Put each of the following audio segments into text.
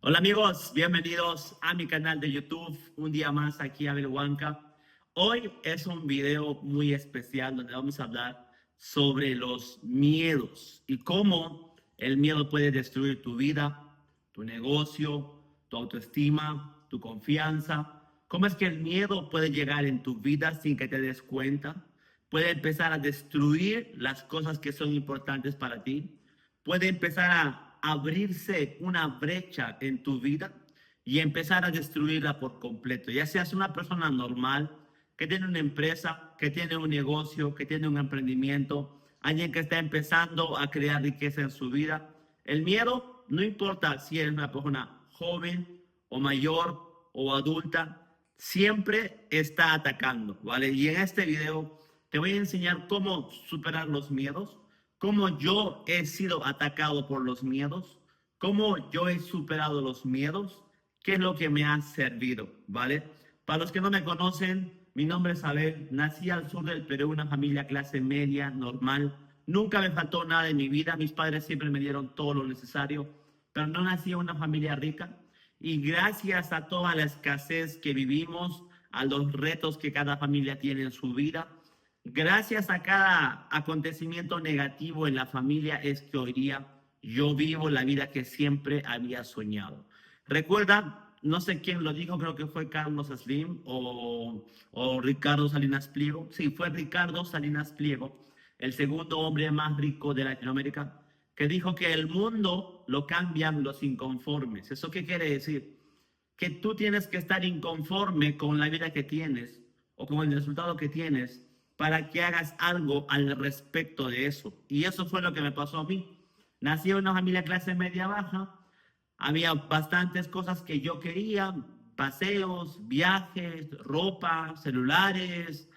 Hola amigos, bienvenidos a mi canal de YouTube. Un día más aquí Abel Huanca. Hoy es un video muy especial donde vamos a hablar sobre los miedos y cómo el miedo puede destruir tu vida, tu negocio, tu autoestima, tu confianza. Cómo es que el miedo puede llegar en tu vida sin que te des cuenta. Puede empezar a destruir las cosas que son importantes para ti, puede empezar a abrirse una brecha en tu vida y empezar a destruirla por completo. Ya seas una persona normal, que tiene una empresa, que tiene un negocio, que tiene un emprendimiento, alguien que está empezando a crear riqueza en su vida. El miedo, no importa si eres una persona joven o mayor o adulta, siempre está atacando, ¿vale? Y en este video te voy a enseñar cómo superar los miedos, cómo yo he sido atacado por los miedos, cómo yo he superado los miedos, qué es lo que me ha servido, ¿vale? Para los que no me conocen, mi nombre es Abel, nací al sur del Perú, una familia clase media, normal, nunca me faltó nada en mi vida, mis padres siempre me dieron todo lo necesario, pero no nací en una familia rica y gracias a toda la escasez que vivimos, a los retos que cada familia tiene en su vida, gracias a cada acontecimiento negativo en la familia es que hoy día yo vivo la vida que siempre había soñado. Recuerda, no sé quién lo dijo, creo que fue Carlos Slim o Ricardo Salinas Pliego. Sí, fue Ricardo Salinas Pliego, el segundo hombre más rico de Latinoamérica, que dijo que el mundo lo cambian los inconformes. ¿Eso qué quiere decir? Que tú tienes que estar inconforme con la vida que tienes o con el resultado que tienes para que hagas algo al respecto de eso. Y eso fue lo que me pasó a mí. Nací en una familia clase media baja, había bastantes cosas que yo quería, paseos, viajes, ropa, celulares,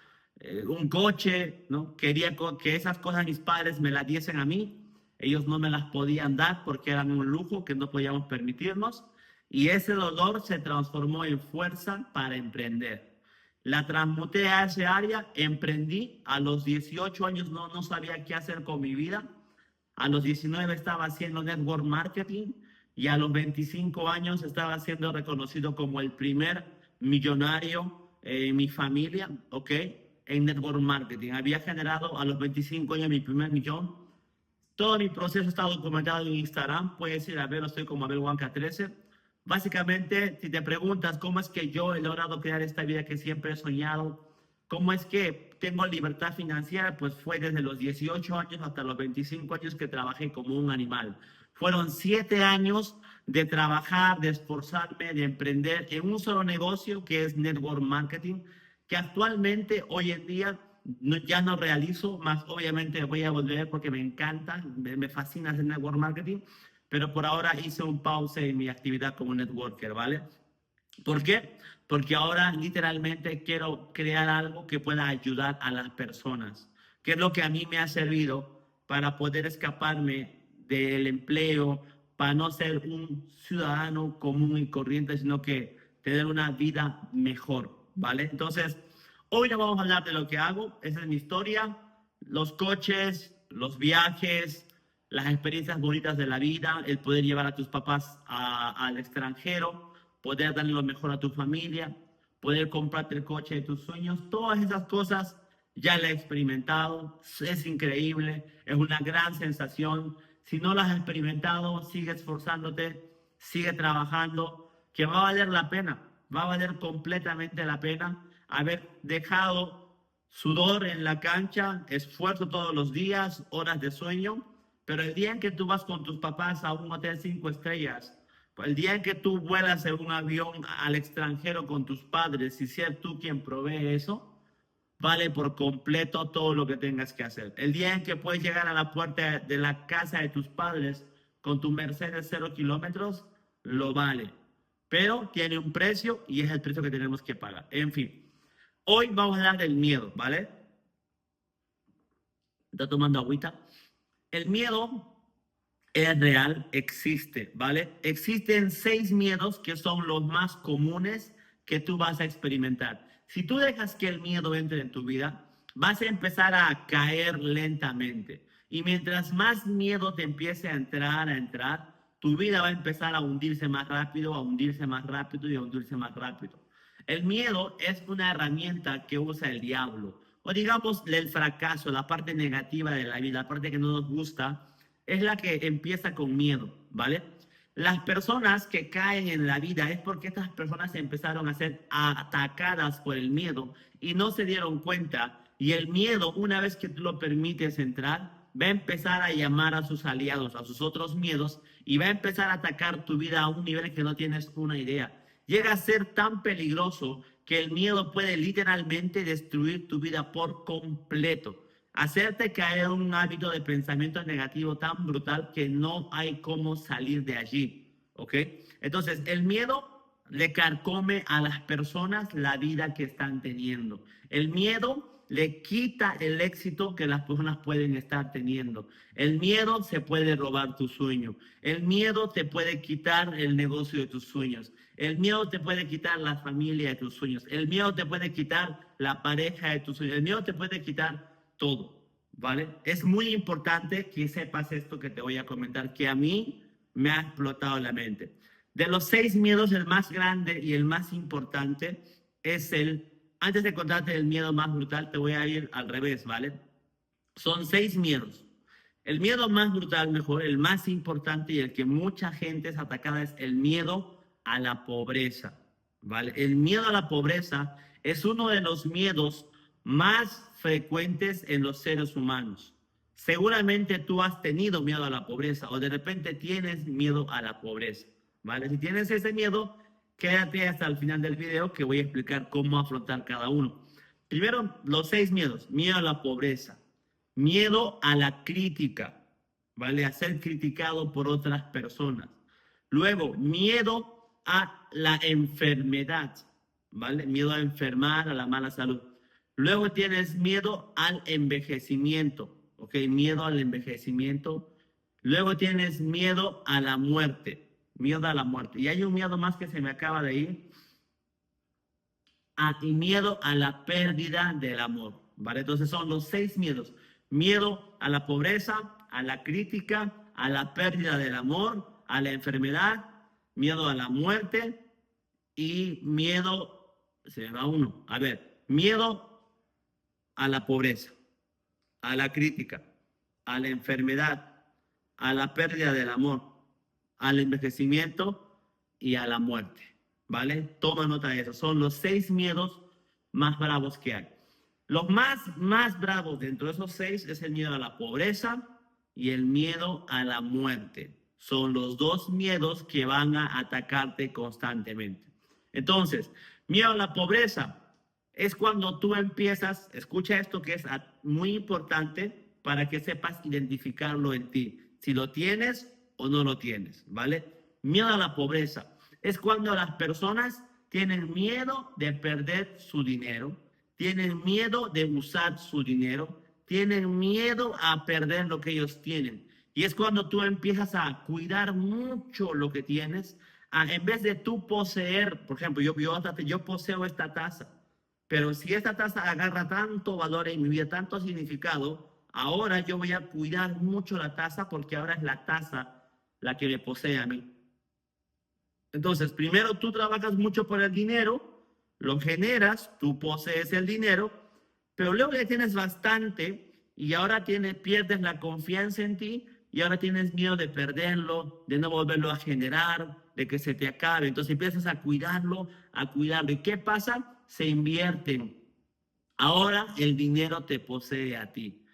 un coche, ¿no? Quería que esas cosas mis padres me las diesen a mí. Ellos no me las podían dar porque eran un lujo que no podíamos permitirnos. Y ese dolor se transformó en fuerza para emprender. La transmuté a ese área, emprendí. A los 18 años no sabía qué hacer con mi vida. A los 19 estaba haciendo network marketing y a los 25 años estaba siendo reconocido como el primer millonario en mi familia, ¿ok? En network marketing. Había generado a los 25 años mi primer millón. Todo mi proceso está documentado en Instagram. Puedes ir a verlo, estoy como Abel Huanca 13. Básicamente, si te preguntas cómo es que yo he logrado crear esta vida que siempre he soñado, cómo es que tengo libertad financiera, pues fue desde los 18 años hasta los 25 años que trabajé como un animal. Fueron 7 años de trabajar, de esforzarme, de emprender en un solo negocio que es network marketing, que actualmente, hoy en día, ya no realizo, más obviamente voy a volver porque me encanta, me fascina hacer network marketing, pero por ahora hice un pause en mi actividad como networker, ¿vale? ¿Por qué? Porque ahora literalmente quiero crear algo que pueda ayudar a las personas, que es lo que a mí me ha servido para poder escaparme del empleo, para no ser un ciudadano común y corriente, sino que tener una vida mejor, ¿vale? Entonces, hoy no vamos a hablar de lo que hago, esa es mi historia, los coches, los viajes, las experiencias bonitas de la vida, el poder llevar a tus papás al extranjero, poder darle lo mejor a tu familia, poder comprarte el coche de tus sueños, todas esas cosas ya las he experimentado, es increíble, es una gran sensación. Si no las has experimentado, sigue esforzándote, sigue trabajando, que va a valer la pena, va a valer completamente la pena haber dejado sudor en la cancha, esfuerzo todos los días, horas de sueño, pero el día en que tú vas con tus papás a un hotel 5 estrellas, el día en que tú vuelas en un avión al extranjero con tus padres y seas tú quien provee eso, vale por completo todo lo que tengas que hacer. El día en que puedes llegar a la puerta de la casa de tus padres con tu Mercedes 0 kilómetros, lo vale. Pero tiene un precio y es el precio que tenemos que pagar. En fin, hoy vamos a hablar del miedo, ¿vale? ¿Está tomando agüita? El miedo es real, existe, ¿vale? Existen 6 miedos que son los más comunes que tú vas a experimentar. Si tú dejas que el miedo entre en tu vida, vas a empezar a caer lentamente. Y mientras más miedo te empiece a entrar, tu vida va a empezar a hundirse más rápido, a hundirse más rápido y a hundirse más rápido. El miedo es una herramienta que usa el diablo, o digamos el fracaso, la parte negativa de la vida, la parte que no nos gusta, es la que empieza con miedo, ¿vale? Las personas que caen en la vida es porque estas personas empezaron a ser atacadas por el miedo y no se dieron cuenta. Y el miedo, una vez que tú lo permites entrar, va a empezar a llamar a sus aliados, a sus otros miedos, y va a empezar a atacar tu vida a un nivel que no tienes una idea. Llega a ser tan peligroso que el miedo puede literalmente destruir tu vida por completo, hacerte caer en un hábito de pensamiento negativo tan brutal que no hay cómo salir de allí, ¿ok? Entonces, el miedo le carcome a las personas la vida que están teniendo. El miedo le quita el éxito que las personas pueden estar teniendo. El miedo se puede robar tu sueño. El miedo te puede quitar el negocio de tus sueños. El miedo te puede quitar la familia de tus sueños. El miedo te puede quitar la pareja de tus sueños. El miedo te puede quitar todo, ¿vale? Es muy importante que sepas esto que te voy a comentar, que a mí me ha explotado la mente. De los 6 miedos, el más grande y el más importante es antes de contarte el miedo más brutal, te voy a ir al revés, ¿vale? Son 6 miedos. El miedo más brutal, mejor, el más importante y el que mucha gente es atacada es el miedo a la pobreza, ¿vale? El miedo a la pobreza es uno de los miedos más frecuentes en los seres humanos. Seguramente tú has tenido miedo a la pobreza o de repente tienes miedo a la pobreza, ¿vale? Si tienes ese miedo, quédate hasta el final del video que voy a explicar cómo afrontar cada uno. Primero, los 6 miedos. Miedo a la pobreza, miedo a la crítica, ¿vale? A ser criticado por otras personas. Luego, miedo a la enfermedad, ¿vale? Miedo a enfermar, a la mala salud. Luego tienes miedo al envejecimiento, ¿ok? Miedo al envejecimiento. Luego tienes miedo a la muerte, miedo a la muerte. Y hay un miedo más que se me acaba de ir. Y miedo a la pérdida del amor, ¿vale? Entonces son los 6 miedos. Miedo a la pobreza, a la crítica, a la pérdida del amor, a la enfermedad, miedo a la muerte y miedo, se me va uno, a ver, miedo a la pobreza, a la crítica, a la enfermedad, a la pérdida del amor, al envejecimiento y a la muerte, ¿vale? Toma nota de eso. Son los 6 miedos más bravos que hay. Los más bravos dentro de esos 6 es el miedo a la pobreza y el miedo a la muerte. Son los 2 miedos que van a atacarte constantemente. Entonces, miedo a la pobreza es cuando tú empiezas, escucha esto que es muy importante para que sepas identificarlo en ti, si lo tienes o no lo tienes, ¿vale? Miedo a la pobreza es cuando las personas tienen miedo de perder su dinero, tienen miedo de usar su dinero, tienen miedo a perder lo que ellos tienen. Y es cuando tú empiezas a cuidar mucho lo que tienes, en vez de tú poseer, por ejemplo, yo poseo esta taza, pero si esta taza agarra tanto valor en mi vida, tanto significado, ahora yo voy a cuidar mucho la taza porque ahora es la taza la que me posee a mí. Entonces, primero tú trabajas mucho por el dinero, lo generas, tú posees el dinero, pero luego ya tienes bastante y ahora pierdes la confianza en ti y ahora tienes miedo de perderlo, de no volverlo a generar, de que se te acabe. Entonces empiezas a cuidarlo, a cuidarlo. ¿Y qué pasa? Se invierten. Ahora el dinero te posee a ti.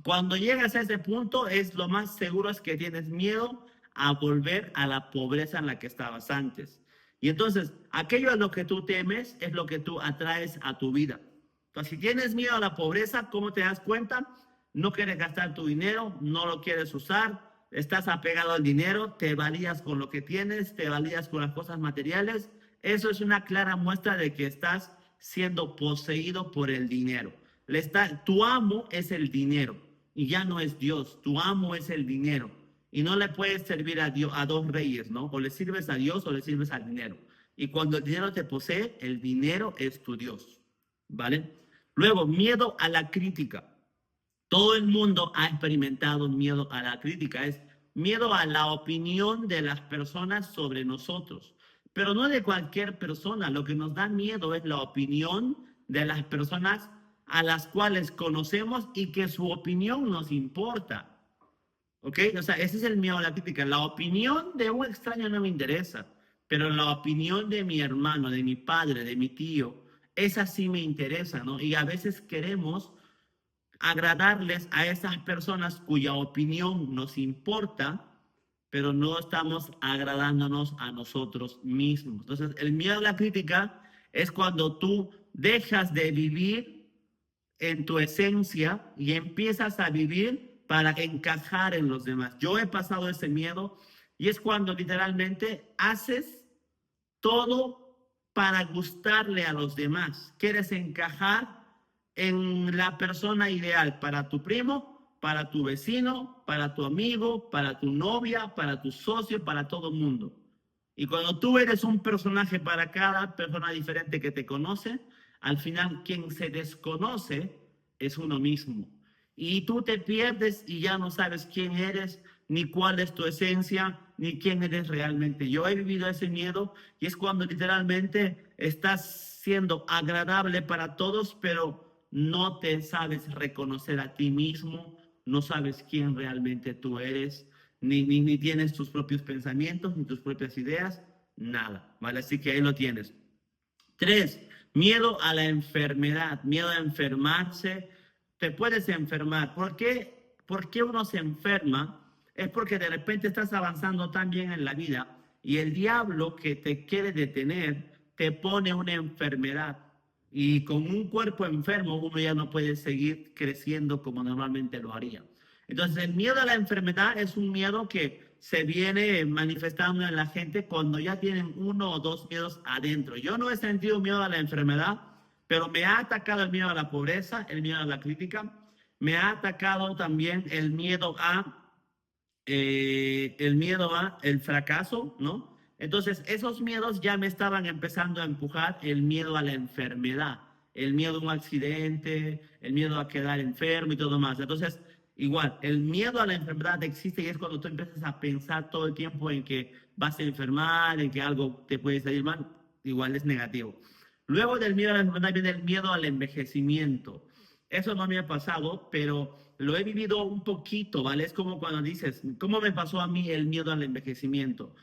Cuando llegas a ese punto, es lo más seguro es que tienes miedo a volver a la pobreza en la que estabas antes. Y entonces, aquello a lo que tú temes es lo que tú atraes a tu vida. Entonces, si tienes miedo a la pobreza, ¿cómo te das cuenta? No quieres gastar tu dinero, no lo quieres usar, estás apegado al dinero, te valías con lo que tienes, te valías con las cosas materiales. Eso es una clara muestra de que estás siendo poseído por el dinero. Tu amo es el dinero y ya no es Dios. Tu amo es el dinero y no le puedes servir a Dios, a dos reyes, ¿no? O le sirves a Dios o le sirves al dinero. Y cuando el dinero te posee, el dinero es tu Dios, ¿vale? Luego, miedo a la crítica. Todo el mundo ha experimentado miedo a la crítica. Es miedo a la opinión de las personas sobre nosotros, pero no de cualquier persona. Lo que nos da miedo es la opinión de las personas a las cuales conocemos y que su opinión nos importa. ¿Ok? O sea, ese es el miedo a la crítica. La opinión de un extraño no me interesa, pero la opinión de mi hermano, de mi padre, de mi tío, esa sí me interesa, ¿no? Y a veces queremos agradarles a esas personas cuya opinión nos importa, pero no estamos agradándonos a nosotros mismos. Entonces, el miedo a la crítica es cuando tú dejas de vivir en tu esencia y empiezas a vivir para encajar en los demás. Yo he pasado ese miedo y es cuando literalmente haces todo para gustarle a los demás. Quieres encajar en la persona ideal para tu primo, para tu vecino, para tu amigo, para tu novia, para tu socio, para todo el mundo. Y cuando tú eres un personaje para cada persona diferente que te conoce, al final quien se desconoce es uno mismo. Y tú te pierdes y ya no sabes quién eres, ni cuál es tu esencia, ni quién eres realmente. Yo he vivido ese miedo y es cuando literalmente estás siendo agradable para todos, pero no te sabes reconocer a ti mismo, no sabes quién realmente tú eres, ni tienes tus propios pensamientos, ni tus propias ideas, nada, ¿vale? Así que ahí lo tienes. 3, miedo a la enfermedad, miedo a enfermarse. Te puedes enfermar. ¿Por qué uno se enferma? Es porque de repente estás avanzando tan bien en la vida y el diablo que te quiere detener te pone una enfermedad. Y con un cuerpo enfermo uno ya no puede seguir creciendo como normalmente lo haría. Entonces el miedo a la enfermedad es un miedo que se viene manifestando en la gente cuando ya tienen uno o dos miedos adentro. Yo no he sentido miedo a la enfermedad, pero me ha atacado el miedo a la pobreza, el miedo a la crítica, me ha atacado también el miedo a el fracaso, ¿no? Entonces, esos miedos ya me estaban empezando a empujar el miedo a la enfermedad, el miedo a un accidente, el miedo a quedar enfermo y todo más. Entonces, igual, el miedo a la enfermedad existe y es cuando tú empiezas a pensar todo el tiempo en que vas a enfermar, en que algo te puede salir mal, igual es negativo. Luego del miedo a la enfermedad viene el miedo al envejecimiento. Eso no me ha pasado, pero lo he vivido un poquito, ¿vale? Es como cuando dices, ¿cómo me pasó a mí el miedo al envejecimiento?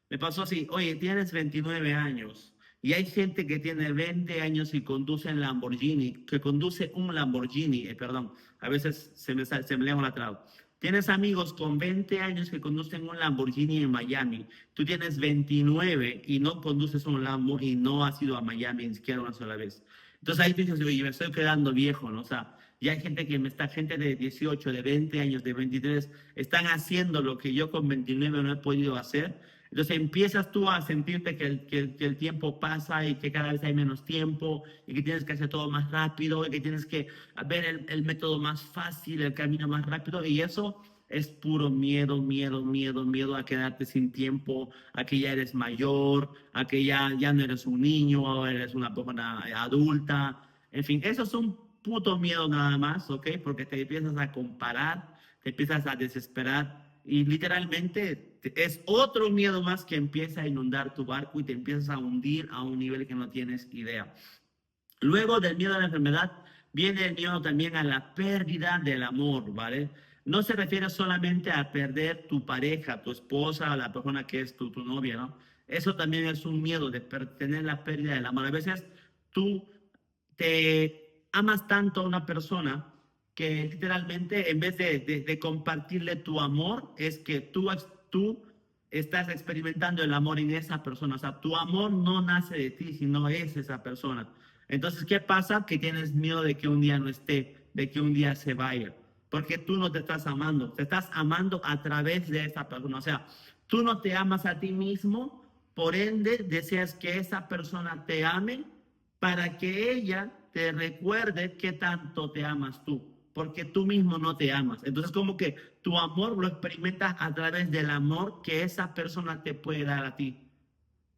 Me pasó así, oye, tienes 29 años y hay gente que tiene 20 años y conduce un Lamborghini, que conduce un Lamborghini, perdón, a veces se me lengua la traba. Tienes amigos con 20 años que conducen un Lamborghini en Miami. Tú tienes 29 y no conduces un Lambo y no has ido a Miami ni siquiera una sola vez. Entonces ahí tú dices, oye, me estoy quedando viejo, ¿no? O sea, ya hay gente que me está, gente de 18, de 20 años, de 23, están haciendo lo que yo con 29 no he podido hacer. Entonces empiezas tú a sentirte que el tiempo pasa y que cada vez hay menos tiempo y que tienes que hacer todo más rápido y que tienes que ver el método más fácil, el camino más rápido y eso es puro miedo, miedo, miedo, miedo a quedarte sin tiempo, a que ya eres mayor, a que ya no eres un niño, ahora eres una persona adulta. En fin, eso es un puto miedo nada más, ¿ok? Porque te empiezas a comparar, te empiezas a desesperar y literalmente es otro miedo más que empieza a inundar tu barco y te empiezas a hundir a un nivel que no tienes idea. Luego del miedo a la enfermedad viene el miedo también a la pérdida del amor, ¿vale? No se refiere solamente a perder tu pareja, tu esposa, la persona que es tu novia, ¿no? Eso también es un miedo de tener la pérdida del amor. A veces tú te amas tanto a una persona que literalmente en vez de compartirle tu amor, es que tú estás experimentando el amor en esa persona. O sea, tu amor no nace de ti, sino es esa persona. Entonces, ¿qué pasa? Que tienes miedo de que un día no esté, de que un día se vaya, porque tú no te estás amando a través de esa persona. O sea, tú no te amas a ti mismo, por ende deseas que esa persona te ame para que ella te recuerde qué tanto te amas tú, porque tú mismo no te amas. Entonces, como que tu amor lo experimentas a través del amor que esa persona te puede dar a ti.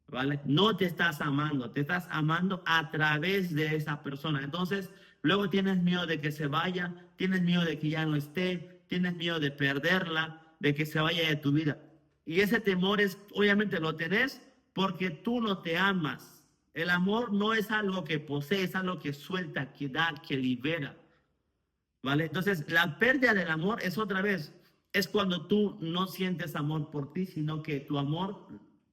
¿Vale? No te estás amando a través de esa persona. Entonces, luego tienes miedo de que se vaya, tienes miedo de que ya no esté, tienes miedo de perderla. de que se vaya de tu vida. Y ese temor es, obviamente lo tenés porque tú no te amas. El amor no es algo que posee, es algo que suelta, que da, que libera. ¿Vale? Entonces, la pérdida del amor es otra vez, es cuando tú no sientes amor por ti, sino que tu amor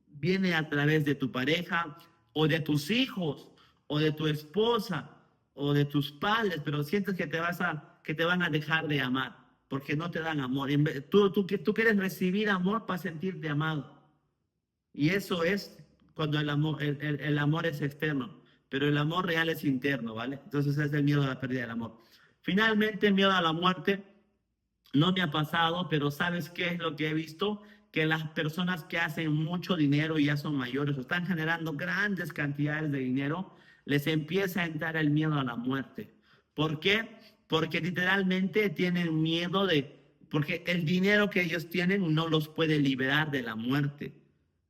viene a través de tu pareja o de tus hijos o de tu esposa o de tus padres, pero sientes que que te van a dejar de amar porque no te dan amor. Tú quieres recibir amor para sentirte amado. Y eso es cuando el amor es externo, pero el amor real es interno, ¿vale? Entonces es el miedo a la pérdida del amor. Finalmente, el miedo a la muerte no me ha pasado, pero ¿sabes qué es lo que he visto? Que las personas que hacen mucho dinero y ya son mayores o están generando grandes cantidades de dinero, les empieza a entrar el miedo a la muerte. ¿Por qué? Porque literalmente tienen miedo porque el dinero que ellos tienen no los puede liberar de la muerte.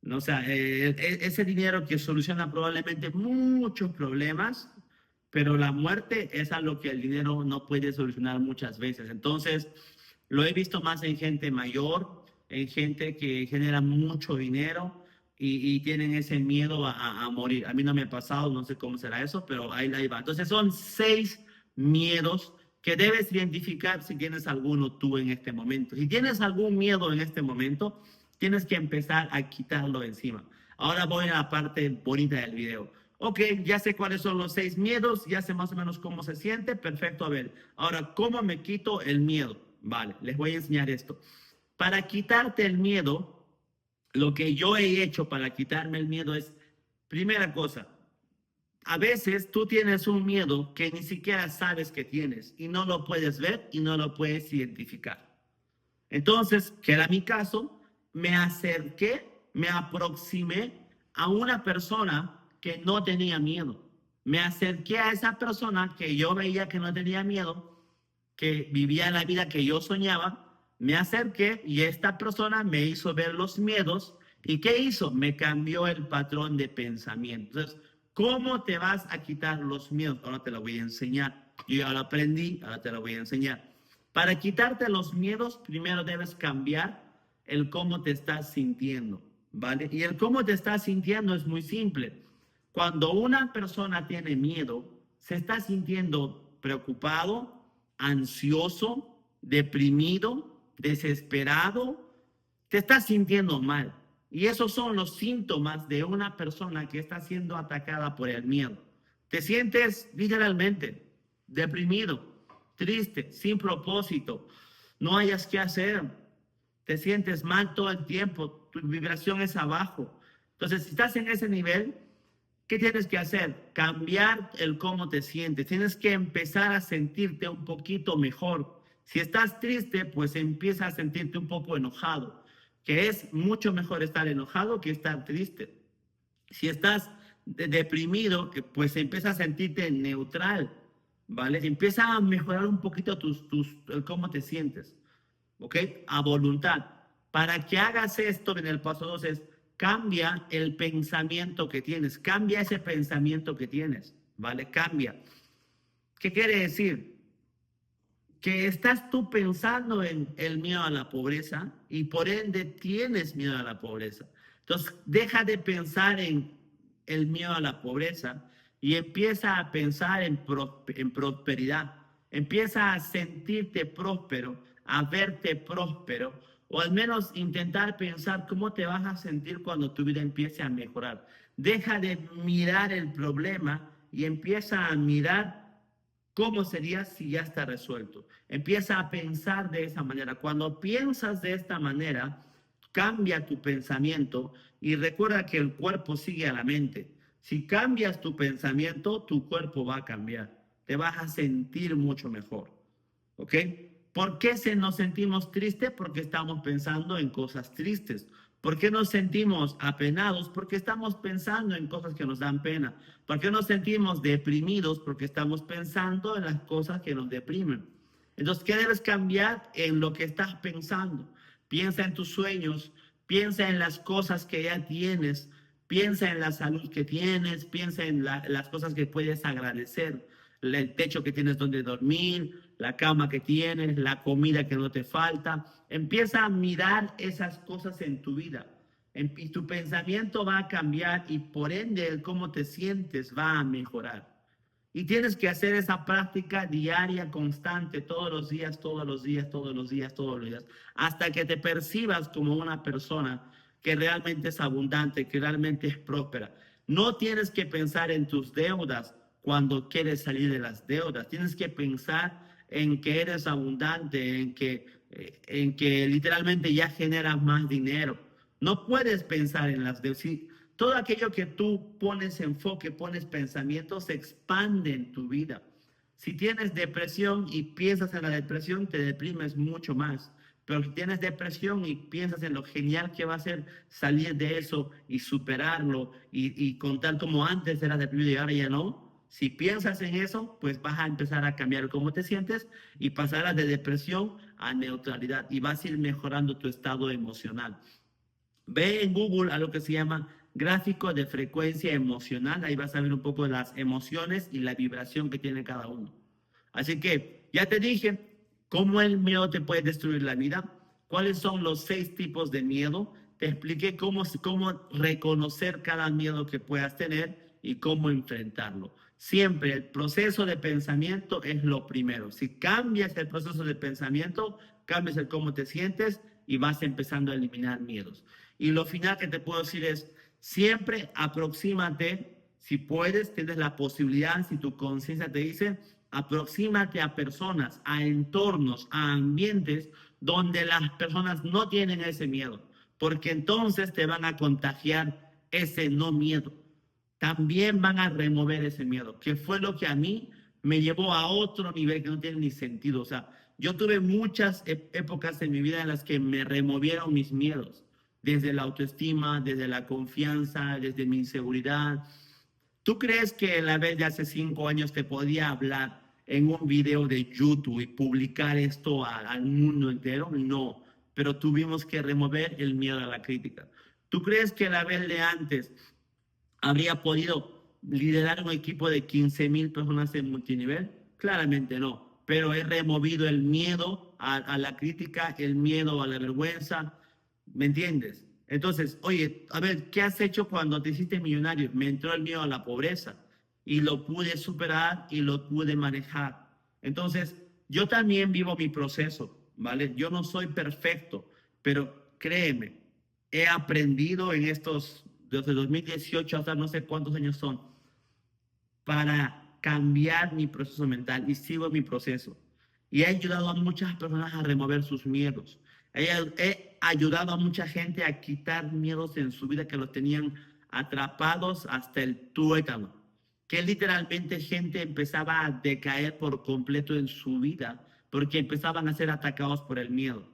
¿No? O sea, ese dinero que soluciona probablemente muchos problemas, pero la muerte es algo que el dinero no puede solucionar muchas veces. Entonces, lo he visto más en gente mayor, en gente que genera mucho dinero y tienen ese miedo a morir. A mí no me ha pasado, no sé cómo será eso, pero ahí va. Entonces, son 6 miedos que debes identificar si tienes alguno tú en este momento. Si tienes algún miedo en este momento, tienes que empezar a quitarlo encima. Ahora voy a la parte bonita del video. Ok, ya sé cuáles son los 6 miedos, ya sé más o menos cómo se siente, perfecto, a ver. Ahora, ¿cómo me quito el miedo? Vale, les voy a enseñar esto. Para quitarte el miedo, lo que yo he hecho para quitarme el miedo es, primera cosa, a veces tú tienes un miedo que ni siquiera sabes que tienes y no lo puedes ver y no lo puedes identificar. Entonces, que era mi caso, me acerqué, me aproximé a una persona que no tenía miedo. Me acerqué a esa persona que yo veía que no tenía miedo, que vivía la vida que yo soñaba. Me acerqué y esta persona me hizo ver los miedos. ¿Y qué hizo? Me cambió el patrón de pensamiento. Entonces, ¿cómo te vas a quitar los miedos? Ahora te lo voy a enseñar. Yo ya lo aprendí, ahora te lo voy a enseñar. Para quitarte los miedos, primero debes cambiar el cómo te estás sintiendo, ¿vale? Y el cómo te estás sintiendo es muy simple. Cuando una persona tiene miedo, se está sintiendo preocupado, ansioso, deprimido, desesperado, te estás sintiendo mal. Y esos son los síntomas de una persona que está siendo atacada por el miedo. Te sientes literalmente deprimido, triste, sin propósito, no hayas qué hacer, te sientes mal todo el tiempo, tu vibración es abajo. Entonces, si estás en ese nivel, ¿qué tienes que hacer? Cambiar el cómo te sientes. Tienes que empezar a sentirte un poquito mejor. Si estás triste, pues empieza a sentirte un poco enojado, que es mucho mejor estar enojado que estar triste. Si estás deprimido, pues empieza a sentirte neutral, ¿vale? Empieza a mejorar un poquito el cómo te sientes, ¿ok? A voluntad. Para que hagas esto en el paso 2 es cambia el pensamiento que tienes, cambia ese pensamiento que tienes, ¿vale? Cambia. ¿Qué quiere decir? Que estás tú pensando en el miedo a la pobreza y por ende tienes miedo a la pobreza. Entonces, deja de pensar en el miedo a la pobreza y empieza a pensar en prosperidad. Empieza a sentirte próspero, a verte próspero, o al menos intentar pensar cómo te vas a sentir cuando tu vida empiece a mejorar. Deja de mirar el problema y empieza a mirar ¿cómo sería si ya está resuelto? Empieza a pensar de esa manera. Cuando piensas de esta manera, cambia tu pensamiento y recuerda que el cuerpo sigue a la mente. Si cambias tu pensamiento, tu cuerpo va a cambiar. Te vas a sentir mucho mejor. ¿Ok? ¿Por qué nos sentimos tristes? Porque estamos pensando en cosas tristes. ¿Por qué nos sentimos apenados? Porque estamos pensando en cosas que nos dan pena. ¿Por qué nos sentimos deprimidos? Porque estamos pensando en las cosas que nos deprimen. Entonces, ¿qué debes cambiar en lo que estás pensando? Piensa en tus sueños, piensa en las cosas que ya tienes, piensa en la salud que tienes, piensa en las cosas que puedes agradecer, el techo que tienes donde dormir, la cama que tienes, la comida que no te falta. Empieza a mirar esas cosas en tu vida. Y tu pensamiento va a cambiar y por ende el cómo te sientes va a mejorar. Y tienes que hacer esa práctica diaria, constante, todos los días, todos los días, todos los días, todos los días, hasta que te percibas como una persona que realmente es abundante, que realmente es próspera. No tienes que pensar en tus deudas cuando quieres salir de las deudas. Tienes que pensar en que eres abundante, en que literalmente ya generas más dinero. No puedes pensar en las deudas. Si todo aquello que tú pones enfoque, pones pensamiento, se expande en tu vida. Si tienes depresión y piensas en la depresión, te deprimes mucho más. Pero si tienes depresión y piensas en lo genial que va a ser salir de eso y superarlo y contar como antes eras deprimido y ahora ya no, si piensas en eso, pues vas a empezar a cambiar cómo te sientes y pasarás de depresión a neutralidad y vas a ir mejorando tu estado emocional. Ve en Google a lo que se llama gráfico de frecuencia emocional. Ahí vas a ver un poco de las emociones y la vibración que tiene cada uno. Así que ya te dije cómo el miedo te puede destruir la vida, cuáles son los 6 tipos de miedo. Te expliqué cómo reconocer cada miedo que puedas tener y cómo enfrentarlo. Siempre el proceso de pensamiento es lo primero. Si cambias el proceso de pensamiento, cambias el cómo te sientes y vas empezando a eliminar miedos. Y lo final que te puedo decir es, siempre aproxímate, si puedes, tienes la posibilidad, si tu conciencia te dice, aproxímate a personas, a entornos, a ambientes donde las personas no tienen ese miedo, porque entonces te van a contagiar ese no miedo. También van a remover ese miedo, que fue lo que a mí me llevó a otro nivel que no tiene ni sentido. O sea, yo tuve muchas épocas en mi vida en las que me removieron mis miedos, desde la autoestima, desde la confianza, desde mi inseguridad. ¿Tú crees que la vez de hace 5 años te podía hablar en un video de YouTube y publicar esto al mundo entero? No, pero tuvimos que remover el miedo a la crítica. ¿Tú crees que la vez de antes habría podido liderar un equipo de 15,000 personas en multinivel? Claramente no, pero he removido el miedo a la crítica, el miedo a la vergüenza, ¿me entiendes? Entonces, oye, a ver, ¿qué has hecho cuando te hiciste millonario? Me entró el miedo a la pobreza y lo pude superar y lo pude manejar. Entonces, yo también vivo mi proceso, ¿vale? Yo no soy perfecto, pero créeme, he aprendido en estos, desde 2018 hasta no sé cuántos años son, para cambiar mi proceso mental y sigo mi proceso. Y he ayudado a muchas personas a remover sus miedos. He ayudado a mucha gente a quitar miedos en su vida que los tenían atrapados hasta el tuétano. Que literalmente gente empezaba a decaer por completo en su vida porque empezaban a ser atacados por el miedo.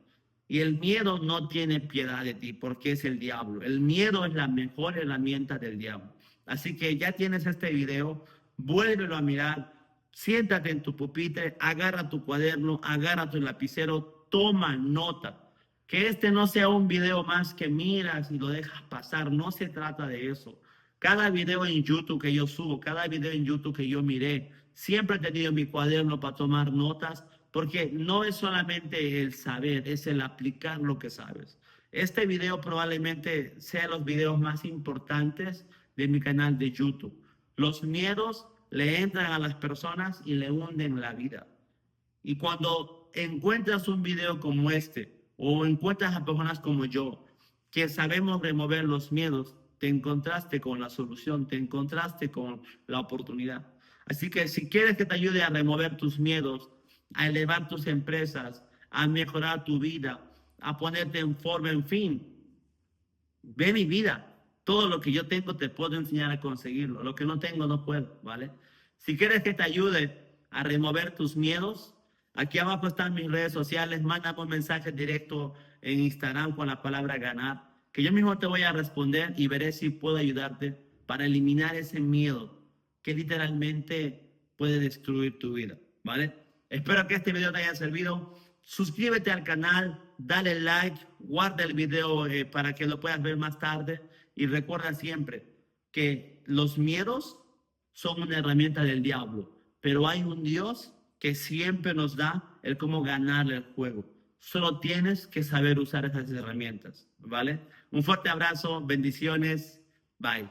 Y el miedo no tiene piedad de ti porque es el diablo. El miedo es la mejor herramienta del diablo. Así que ya tienes este video, vuélvelo a mirar, siéntate en tu pupitre, agarra tu cuaderno, agarra tu lapicero, toma nota. Que este no sea un video más que miras y lo dejas pasar, no se trata de eso. Cada video en YouTube que yo subo, cada video en YouTube que yo miré, siempre he tenido mi cuaderno para tomar notas, porque no es solamente el saber, es el aplicar lo que sabes. Este video probablemente sea los videos más importantes de mi canal de YouTube. Los miedos le entran a las personas y le hunden la vida. Y cuando encuentras un video como este o encuentras a personas como yo que sabemos remover los miedos, te encontraste con la solución, te encontraste con la oportunidad. Así que si quieres que te ayude a remover tus miedos, a elevar tus empresas, a mejorar tu vida, a ponerte en forma, en fin, ve mi vida. Todo lo que yo tengo te puedo enseñar a conseguirlo. Lo que no tengo no puedo, ¿vale? Si quieres que te ayude a remover tus miedos, aquí abajo están mis redes sociales. Mándame un mensaje directo en Instagram con la palabra ganar, que yo mismo te voy a responder y veré si puedo ayudarte para eliminar ese miedo que literalmente puede destruir tu vida, ¿vale? Espero que este video te haya servido. Suscríbete al canal, dale like, guarda el video para que lo puedas ver más tarde y recuerda siempre que los miedos son una herramienta del diablo, pero hay un Dios que siempre nos da el cómo ganarle el juego. Solo tienes que saber usar esas herramientas, ¿vale? Un fuerte abrazo, bendiciones, bye.